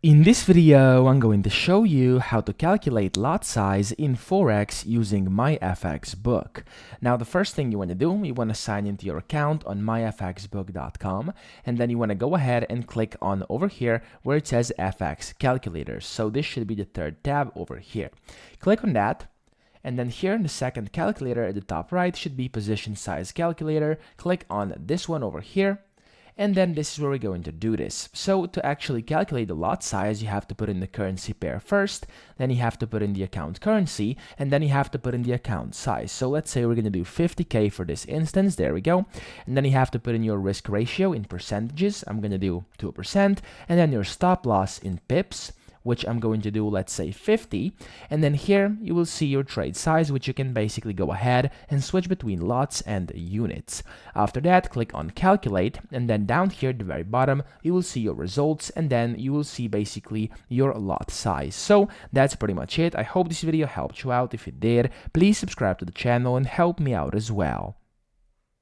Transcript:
In this video, I'm going to show you how to calculate lot size in Forex using MyFxBook. Now, the first thing you want to do, you want to sign into your account on myfxbook.com, and then you want to go ahead and click on over here where it says FX Calculator. So this should be the third tab over here. Click on that. And then here in the second calculator at the top right should be Position Size Calculator. Click on this one over here. And then this is where we're going to do this. So to actually calculate the lot size, you have to put in the currency pair first, then you have to put in the account currency, and then you have to put in the account size. So let's say we're going to do 50K for this instance. There we go. And then you have to put in your risk ratio in percentages. I'm going to do 2%, and then your stop loss in pips, which I'm going to do, let's say 50, and then here you will see your trade size, which you can basically go ahead and switch between lots and units. After that, click on calculate, and then down here at the very bottom, you will see your results, and then you will see basically your lot size. So that's pretty much it. I hope this video helped you out. If it did, please subscribe to the channel and help me out as well.